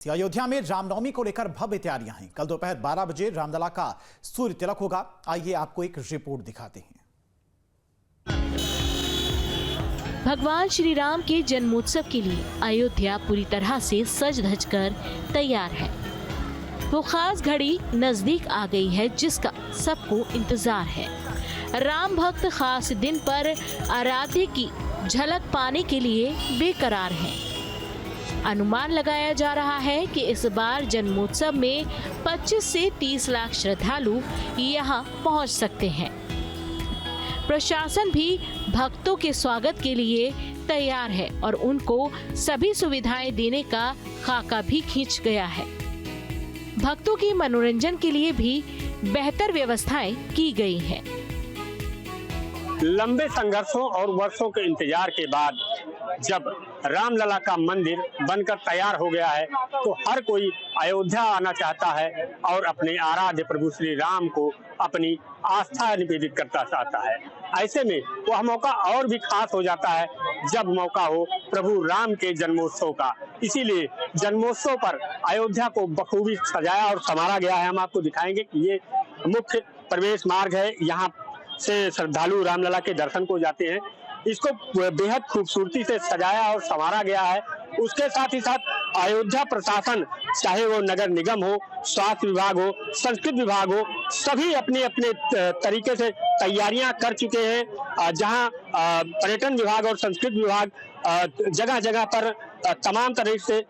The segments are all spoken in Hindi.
अयोध्या में रामनवमी को लेकर भव्य तैयारियां हैं। कल दोपहर 12 बजे रामलला का सूर्य तिलक होगा। आइए आपको एक रिपोर्ट दिखाते हैं। भगवान श्री राम के जन्मोत्सव के लिए अयोध्या पूरी तरह से सज धज कर तैयार है। वो खास घड़ी नजदीक आ गई है जिसका सबको इंतजार है। राम भक्त खास दिन पर आराध्य की झलक पाने के लिए बेकरार हैं। अनुमान लगाया जा रहा है कि इस बार जन्मोत्सव में 25 से 30 लाख श्रद्धालु यहां पहुंच सकते हैं। प्रशासन भी भक्तों के स्वागत के लिए तैयार है और उनको सभी सुविधाएं देने का खाका भी खींच गया है। भक्तों की मनोरंजन के लिए भी बेहतर व्यवस्थाएं की गई हैं। लंबे संघर्षों और वर्षों के इंतजार के बाद जब रामलला का मंदिर बनकर तैयार हो गया है तो हर कोई अयोध्या आना चाहता है और अपने आराध्य प्रभु श्री राम को अपनी आस्था निवेदित करता चाहता है। ऐसे में वह मौका और भी खास हो जाता है जब मौका हो प्रभु राम के जन्मोत्सव का। इसीलिए जन्मोत्सव पर अयोध्या को बखूबी सजाया और संवारा गया है। हम आपको दिखाएंगे कि ये मुख्य प्रवेश मार्ग है, यहाँ से श्रद्धालु रामलला के दर्शन को जाते हैं। इसको बेहद खूबसूरती से सजाया और संवारा गया है। उसके साथ ही साथ अयोध्या प्रशासन, चाहे वो नगर निगम हो, स्वास्थ्य विभाग हो, संस्कृत विभाग हो, सभी अपने अपने तरीके से तैयारियां कर चुके हैं। जहां पर्यटन विभाग और संस्कृत विभाग जगह जगह पर तमाम तरह से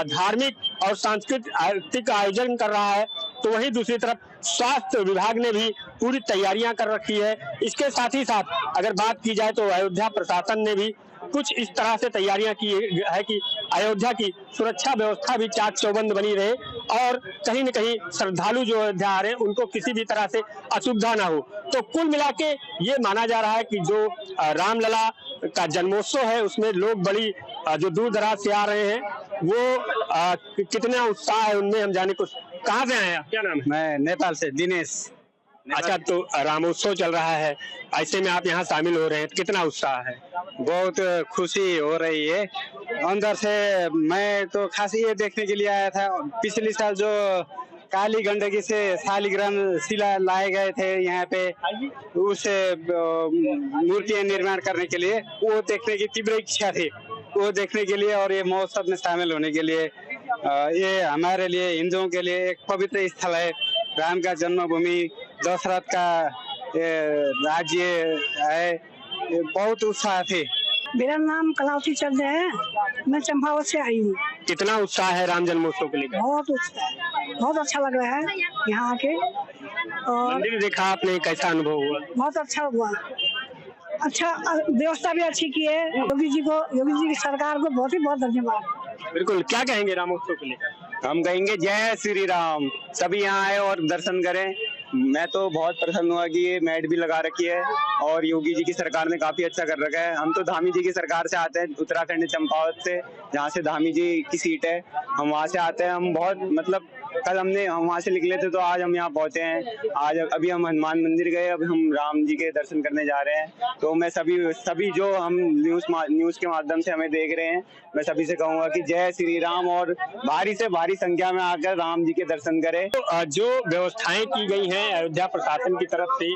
धार्मिक और सांस्कृतिक आयोजन कर रहा है, तो वहीं दूसरी तरफ स्वास्थ्य विभाग ने भी पूरी तैयारियां कर रखी है। इसके साथ ही साथ अगर बात की जाए तो अयोध्या प्रशासन ने भी कुछ इस तरह से तैयारियां की है कि अयोध्या की सुरक्षा व्यवस्था भी चाक चौबंद बनी रहे और कहीं न कहीं श्रद्धालु जो अयोध्या आ रहे हैं उनको किसी भी तरह से असुविधा ना हो। तो कुल मिला के ये माना जा रहा है कि जो रामलला का जन्मोत्सव है उसमें लोग बड़ी जो दूर दराज से आ रहे हैं वो कितना उत्साह है उनमें हम जाने। कुछ कहाँ से आए हैं, क्या नाम है? मैं नेपाल से दिनेश। अच्छा, तो रामोत्सव चल रहा है, ऐसे में आप यहाँ शामिल हो रहे हैं, कितना उत्साह है? बहुत खुशी हो रही है अंदर से। मैं तो खास ये देखने के लिए आया था, पिछले साल जो काली गंडकी से शालिग्राम शिला लाए गए थे यहाँ पे, उस मूर्तियां निर्माण करने के लिए, वो देखने की तीव्र इच्छा थी, वो देखने के लिए और ये महोत्सव में शामिल होने के लिए। ये हमारे लिए हिंदुओं के लिए एक पवित्र स्थल है। राम का जन्मभूमि, दशरथ का राज्य है, बहुत उत्साह थे। मेरा नाम कलावती चंद है, मैं चंपावत से आई हूँ। कितना उत्साह है राम जन्मोत्सव के लिए? बहुत उत्साह, बहुत अच्छा लग रहा है यहाँ आके। और मंदिर देखा आपने, कैसा अनुभव हुआ? बहुत अच्छा हुआ, अच्छा व्यवस्था भी अच्छी की है। योगी जी की सरकार को बहुत ही बहुत धन्यवाद। बिल्कुल, क्या कहेंगे रामोत्सव को लेकर? हम कहेंगे जय श्री राम, सभी यहाँ आए और दर्शन करें। मैं तो बहुत प्रसन्न हुआ कि ये मैट भी लगा रखी है और योगी जी की सरकार ने काफी अच्छा कर रखा है। हम तो धामी जी की सरकार से आते हैं, उत्तराखंड चंपावत से, जहाँ से धामी जी की सीट है, हम वहाँ से आते हैं। हम बहुत मतलब कल हम वहाँ से निकले थे तो आज हम यहाँ पहुँचे हैं। आज अभी हम हनुमान मंदिर गए, अब हम राम जी के दर्शन करने जा रहे हैं। तो मैं सभी जो हम न्यूज के माध्यम से हमें देख रहे हैं, मैं सभी से कहूँगा कि जय श्री राम और भारी से भारी संख्या में आकर राम जी के दर्शन करें। तो जो व्यवस्थाएं की गई हैं अयोध्या प्रशासन की तरफ से,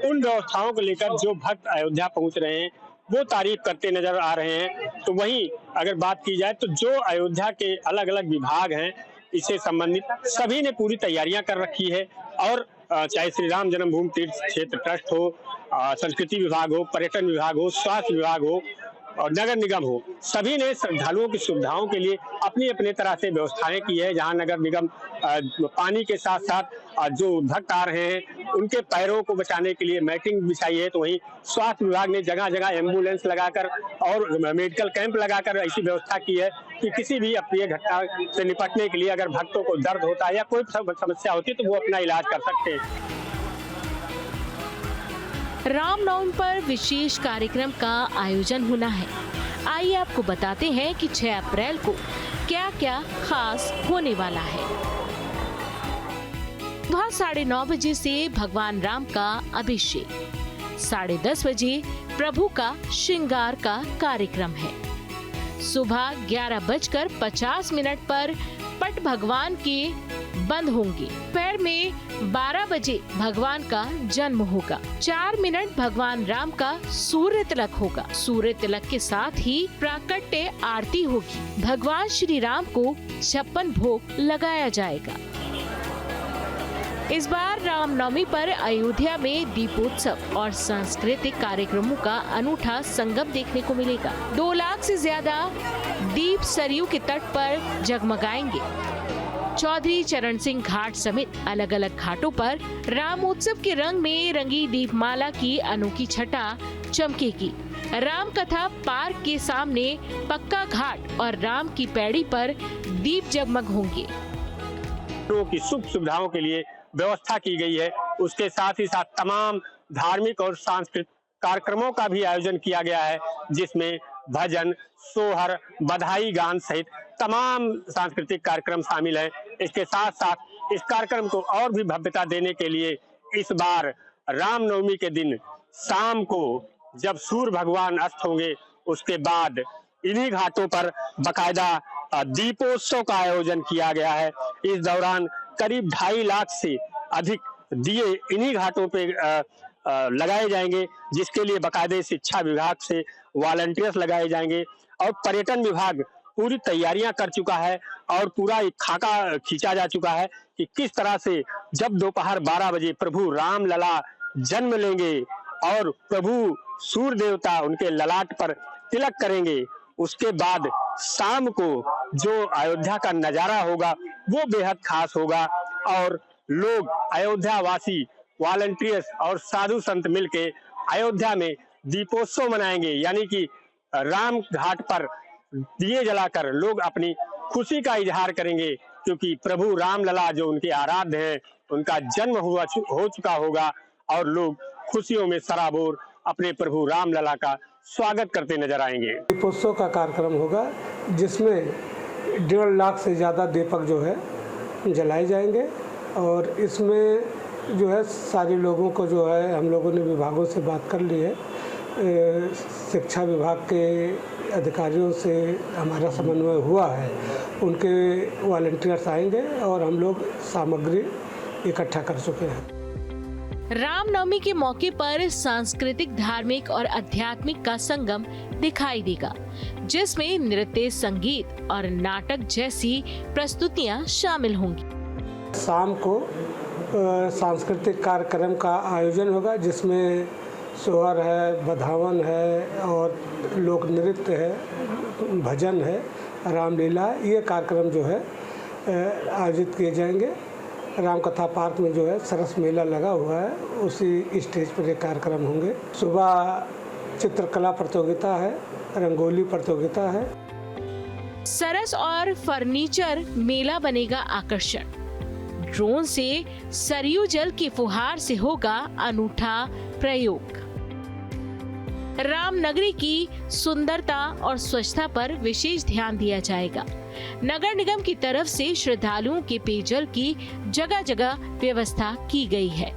उन व्यवस्थाओं को लेकर जो भक्त अयोध्या पहुंच रहे हैं वो तारीफ करते नजर आ रहे हैं। तो वहीं अगर बात की जाए तो जो अयोध्या के अलग अलग विभाग हैं इससे संबंधित सभी ने पूरी तैयारियां कर रखी है। और चाहे श्री राम जन्मभूमि तीर्थ क्षेत्र ट्रस्ट हो, संस्कृति विभाग हो, पर्यटन विभाग हो, स्वास्थ्य विभाग हो और नगर निगम हो, सभी ने श्रद्धालुओं की सुविधाओं के लिए अपनी अपने तरह से व्यवस्थाएं की है। जहां नगर निगम पानी के साथ साथ जो भक्त आ रहे हैं उनके पैरों को बचाने के लिए मैटिंग बिछाई है, तो वहीं स्वास्थ्य विभाग ने जगह जगह एम्बुलेंस लगाकर और मेडिकल कैंप लगाकर ऐसी व्यवस्था की है कि किसी भी अप्रिय घटना से निपटने के लिए अगर भक्तों को दर्द होता है या कोई समस्या होती है तो वो अपना इलाज कर सकते हैं। रामनवमी पर विशेष कार्यक्रम का आयोजन होना है। आइए आपको बताते हैं कि 6 अप्रैल को क्या क्या खास होने वाला है। सुबह 9:30 बजे से भगवान राम का अभिषेक, 10:30 बजे प्रभु का श्रृंगार का कार्यक्रम है। सुबह 11:50 पर पट भगवान के बंद होंगे। दोपहर में 12 बजे भगवान का जन्म होगा। 4 मिनट भगवान राम का सूर्य तिलक होगा। सूर्य तिलक के साथ ही प्राकट्य आरती होगी। भगवान श्री राम को 56 भोग लगाया जाएगा। इस बार रामनवमी पर अयोध्या में दीपोत्सव और सांस्कृतिक कार्यक्रमों का अनूठा संगम देखने को मिलेगा। 2 लाख से ज्यादा दीप सरयू के तट पर जगमगाएंगे। चौधरी चरण सिंह घाट समेत अलग अलग घाटों पर रामोत्सव के रंग में रंगी दीपमाला की अनोखी छटा चमकेगी। राम कथा पार्क के सामने पक्का घाट और राम की पैड़ी पर दीप जगमग होंगे। की सुख सुविधाओं के लिए व्यवस्था की गई है। उसके साथ ही साथ तमाम धार्मिक और सांस्कृतिक कार्यक्रमों का भी आयोजन किया गया है, जिसमें भजन, सोहर, बधाई गान सहित तमाम सांस्कृतिक कार्यक्रम शामिल हैं। इसके साथ साथ इस कार्यक्रम को और भी भव्यता देने के लिए इस बार रामनवमी के दिन शाम को जब सूर्य भगवान अस्त होंगे, उसके बाद इन्हीं घाटों पर बकायदा दीपोत्सव का आयोजन किया गया है। इस दौरान करीब 2.5 लाख से अधिक दिए इन्हीं घाटों पे लगाए जाएंगे, जिसके लिए बाकायदे शिक्षा विभाग से वॉलंटियर्स लगाए जाएंगे और पर्यटन विभाग पूरी तैयारियां कर चुका है और पूरा एक खाका खींचा जा चुका है कि किस तरह से जब दोपहर 12 बजे प्रभु राम लला जन्म लेंगे और प्रभु सूर्य देवता उनके ललाट पर तिलक करेंगे, उसके बाद शाम को जो अयोध्या का नजारा होगा वो बेहद खास होगा और लोग अयोध्या वासी वॉलंटियर्स और साधु संत मिलके अयोध्या में दीपोत्सव मनाएंगे। यानी कि राम घाट पर दिए जलाकर लोग अपनी खुशी का इजहार करेंगे, क्योंकि प्रभु राम लला जो उनके आराध्य हैं, उनका जन्म हो चुका होगा और लोग खुशियों में सराबोर अपने प्रभु राम लला का स्वागत करते नजर आएंगे। दीपोत्सव का कार्यक्रम होगा, जिसमें 1.5 लाख से ज़्यादा दीपक जो है जलाए जाएंगे और इसमें जो है सारे लोगों को जो है हम लोगों ने विभागों से बात कर ली है। शिक्षा विभाग के अधिकारियों से हमारा समन्वय हुआ है, उनके वॉलंटियर्स आएंगे और हम लोग सामग्री इकट्ठा कर चुके हैं। रामनवमी के मौके पर सांस्कृतिक, धार्मिक और आध्यात्मिक का संगम दिखाई देगा, जिसमें नृत्य, संगीत और नाटक जैसी प्रस्तुतियां शामिल होंगी। शाम को सांस्कृतिक कार्यक्रम का आयोजन होगा, जिसमें सोहर है, बधावन है और लोक नृत्य है, भजन है, रामलीला, ये कार्यक्रम जो है आयोजित किए जाएंगे। राम कथा पार्क में जो है सरस मेला लगा हुआ है, उसी स्टेज पर ये कार्यक्रम होंगे। सुबह चित्रकला प्रतियोगिता है, रंगोली प्रतियोगिता है। सरस और फर्नीचर मेला बनेगा आकर्षण। ड्रोन से सरयू जल की फुहार से होगा अनूठा प्रयोग। रामनगरी की सुंदरता और स्वच्छता पर विशेष ध्यान दिया जाएगा। नगर निगम की तरफ से श्रद्धालुओं के पेयजल की जगह जगह व्यवस्था की गई है।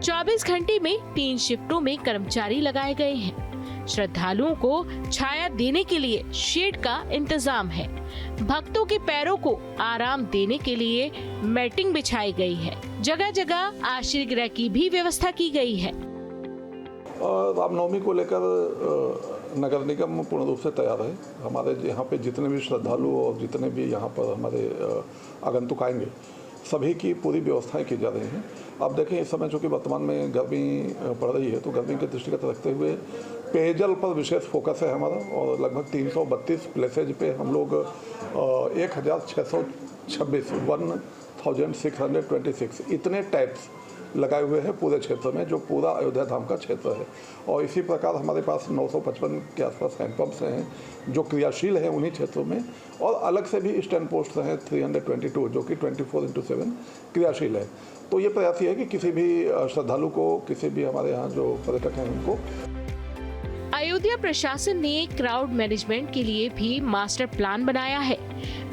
24 घंटे में 3 शिफ्टों में कर्मचारी लगाए गए हैं। श्रद्धालुओं को छाया देने के लिए शेड का इंतजाम है। भक्तों के पैरों को आराम देने के लिए मैटिंग बिछाई गई है। जगह जगह आश्रय गृह की भी व्यवस्था की गई है। रामनवमी को लेकर नगर निगम पूर्ण रूप से तैयार है। हमारे यहाँ पे जितने भी श्रद्धालु और जितने भी यहाँ पर हमारे आगंतुक आएंगे, सभी की पूरी व्यवस्थाएं की जा रही हैं। आप देखें इस समय चूँकि वर्तमान में गर्मी पड़ रही है, तो गर्मी के दृष्टिगत रखते हुए पेयजल पर विशेष फोकस है हमारा और लगभग 332 प्लेसेज पे हम लोग 1626 इतने टैप्स लगाए हुए हैं पूरे क्षेत्र में, जो पूरा अयोध्या धाम का क्षेत्र है। और इसी प्रकार हमारे पास 955 के आसपास हैंडपम्प्स हैं जो क्रियाशील हैं उन्हीं क्षेत्रों में, और अलग से भी स्टैंड पोस्ट हैं 322 जो कि 24/7 क्रियाशील है। तो ये प्रयास है कि किसी भी श्रद्धालु को, किसी भी हमारे यहाँ जो पर्यटक हैं उनको। अयोध्या प्रशासन ने क्राउड मैनेजमेंट के लिए भी मास्टर प्लान बनाया है।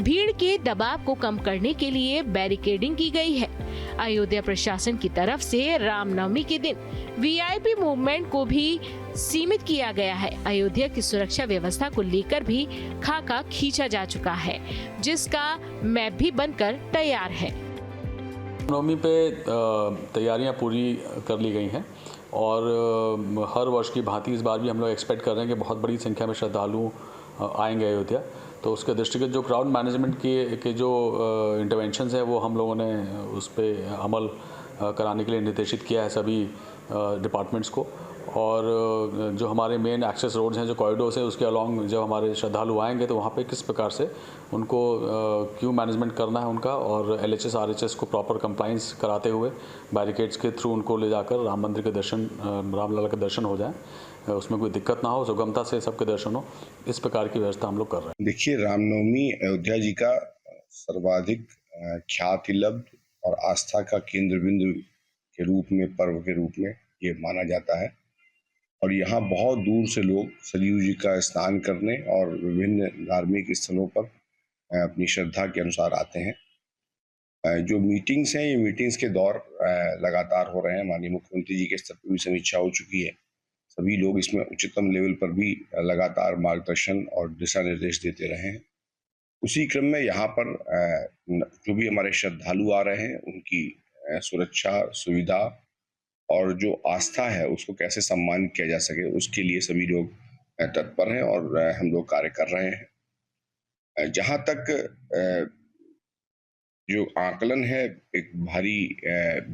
भीड़ के दबाव को कम करने के लिए बैरिकेडिंग की गई है। अयोध्या प्रशासन की तरफ से रामनवमी के दिन वीआईपी मूवमेंट को भी सीमित किया गया है। अयोध्या की सुरक्षा व्यवस्था को लेकर भी खाका खींचा जा चुका है, जिसका मैप भी बनकर तैयार है। रामनवमी पे तैयारियां पूरी कर ली गई हैं और हर वर्ष की भांति इस बार भी हम लोग एक्सपेक्ट कर रहे हैं कि बहुत बड़ी संख्या में श्रद्धालु आएंगे अयोध्या। तो उसके दृष्टिगत जो क्राउड मैनेजमेंट के जो इंटरवेंशंस है वो हम लोगों ने उस पर अमल कराने के लिए निर्देशित किया है सभी डिपार्टमेंट्स को। और जो हमारे मेन एक्सेस रोड्स हैं, जो कॉरिडोर्स हैं, उसके अलॉन्ग जब हमारे श्रद्धालु आएंगे तो वहाँ पे किस प्रकार से उनको क्यू मैनेजमेंट करना है उनका, और LHS RHS को प्रॉपर कंप्लाइंस कराते हुए बैरिकेड्स के थ्रू उनको ले जाकर राम मंदिर के दर्शन, रामलला के दर्शन हो जाएं, उसमें कोई दिक्कत ना हो, सुगमता से सबके दर्शन हो, इस प्रकार की व्यवस्था हम लोग कर रहे हैं। देखिए, रामनवमी अयोध्या जी का सर्वाधिक ख्याति लब्ध और आस्था का केंद्र बिंदु के रूप में, पर्व के रूप में ये माना जाता है। और यहाँ बहुत दूर से लोग सरयू जी का स्नान करने और विभिन्न धार्मिक स्थलों पर अपनी श्रद्धा के अनुसार आते हैं। जो मीटिंग्स हैं, ये मीटिंग्स के दौर लगातार हो रहे हैं। माननीय मुख्यमंत्री जी के स्तर पर भी समीक्षा हो चुकी है। सभी लोग इसमें उच्चतम लेवल पर भी लगातार मार्गदर्शन और दिशा निर्देश देते रहे हैं। उसी क्रम में यहाँ पर जो भी हमारे श्रद्धालु आ रहे हैं, उनकी सुरक्षा, सुविधा और जो आस्था है उसको कैसे सम्मान किया जा सके, उसके लिए सभी लोग तत्पर हैं और हम लोग कार्य कर रहे हैं। जहाँ तक जो आकलन है, एक भारी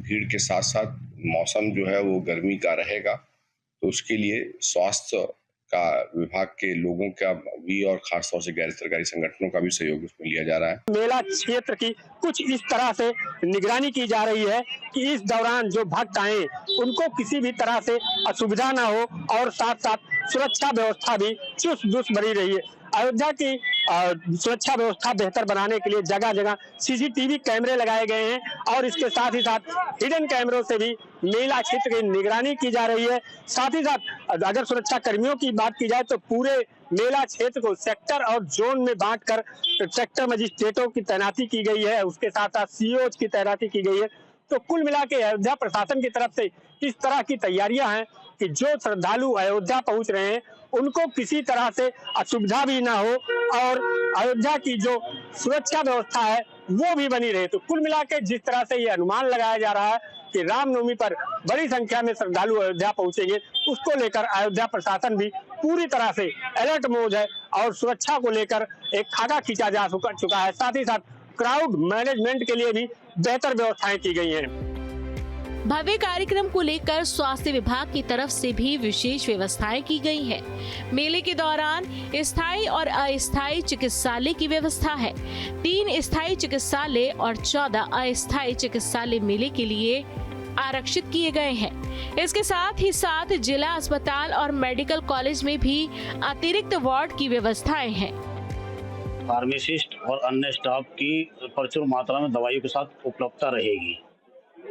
भीड़ के साथ साथ मौसम जो है वो गर्मी का रहेगा, तो उसके लिए स्वास्थ्य का विभाग के लोगों का भी और खासतौर से गैर सरकारी संगठनों का भी सहयोग उसमें लिया जा रहा है। मेला क्षेत्र की कुछ इस तरह से निगरानी की जा रही है कि इस दौरान जो भक्त आए उनको किसी भी तरह से असुविधा ना हो और साथ साथ सुरक्षा व्यवस्था भी चुस्त दुरुस्त बनी रही है। अयोध्या की सुरक्षा व्यवस्था बेहतर बनाने के लिए जगह जगह CCTV कैमरे लगाए गए हैं और इसके साथ ही साथ हिडन कैमरों से भी मेला क्षेत्र की निगरानी की जा रही है। साथ ही साथ अगर सुरक्षा कर्मियों की बात की जाए तो पूरे मेला क्षेत्र को सेक्टर और जोन में बांटकर सेक्टर मजिस्ट्रेटों की तैनाती की गई है, उसके साथ साथ COs की तैनाती की गई है। तो कुल मिला के अयोध्या प्रशासन की तरफ से इस तरह की तैयारियां हैं कि जो श्रद्धालु अयोध्या पहुंच रहे हैं उनको किसी तरह से असुविधा भी ना हो और अयोध्या की जो सुरक्षा व्यवस्था है वो भी बनी रहे। तो कुल मिलाकर जिस तरह से ये अनुमान लगाया जा रहा है कि रामनवमी पर बड़ी संख्या में श्रद्धालु अयोध्या पहुंचेंगे, उसको लेकर अयोध्या प्रशासन भी पूरी तरह से अलर्ट मोड है और सुरक्षा को लेकर एक खाका खींचा जा चुका है। साथ ही साथ क्राउड मैनेजमेंट के लिए भी बेहतर व्यवस्थाएं की गई हैं। भव्य कार्यक्रम को लेकर स्वास्थ्य विभाग की तरफ से भी विशेष व्यवस्थाएं की गई हैं। मेले के दौरान स्थायी और अस्थायी चिकित्सालय की व्यवस्था है। 3 स्थायी चिकित्सालय और 14 अस्थायी चिकित्सालय मेले के लिए आरक्षित किए गए हैं। इसके साथ ही साथ जिला अस्पताल और मेडिकल कॉलेज में भी अतिरिक्त वार्ड की व्यवस्थाएं हैं। फार्मासिस्ट और अन्य स्टाफ की प्रचुर मात्रा में दवाइयों के साथ उपलब्धता रहेगी।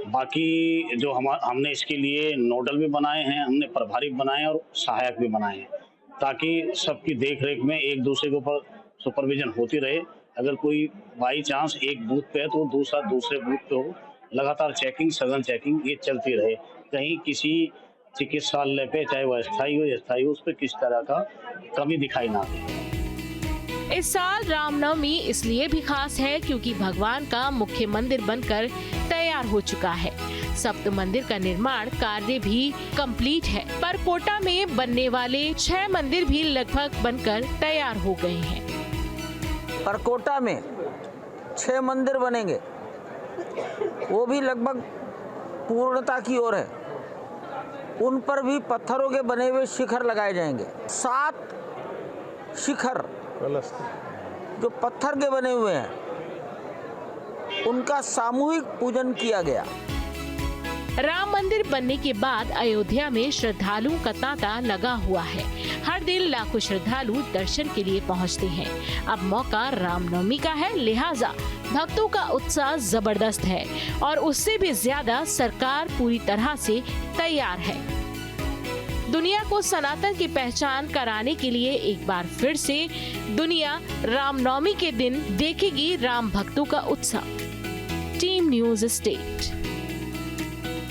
बाकी जो हमने इसके लिए नोडल भी बनाए हैं, हमने प्रभारी बनाए और सहायक भी बनाए हैं, ताकि सबकी देखरेख में एक दूसरे के ऊपर सुपरविजन होती रहे। अगर कोई बाई चांस एक बूथ पे है तो दूसरा दूसरे बूथ पे हो, लगातार चेकिंग, सघन चेकिंग ये चलती रहे। कहीं किसी चिकित्सालय पे, चाहे वो अस्थायी हो या स्थायी हो, उस पर किस तरह का कमी दिखाई ना दे। इस साल रामनवमी इसलिए भी खास है क्योंकि भगवान का मुख्य मंदिर बनकर तैयार हो चुका है। सप्त मंदिर का निर्माण कार्य भी कंप्लीट है। परकोटा में बनने वाले 6 मंदिर भी लगभग बनकर तैयार हो गए हैं। परकोटा में 6 मंदिर बनेंगे, वो भी लगभग पूर्णता की ओर है। उन पर भी पत्थरों के बने हुए शिखर लगाए जाएंगे। 7 शिखर जो पत्थर के बने हुए हैं, उनका सामूहिक पूजन किया गया। राम मंदिर बनने के बाद अयोध्या में श्रद्धालुओं का तांता लगा हुआ है। हर दिन लाखों श्रद्धालु दर्शन के लिए पहुंचते हैं। अब मौका रामनवमी का है, लिहाजा भक्तों का उत्साह जबरदस्त है और उससे भी ज्यादा सरकार पूरी तरह से तैयार है। दुनिया को सनातन की पहचान कराने के लिए एक बार फिर से दुनिया रामनवमी के दिन देखेगी राम भक्तों का उत्साह। Team news state.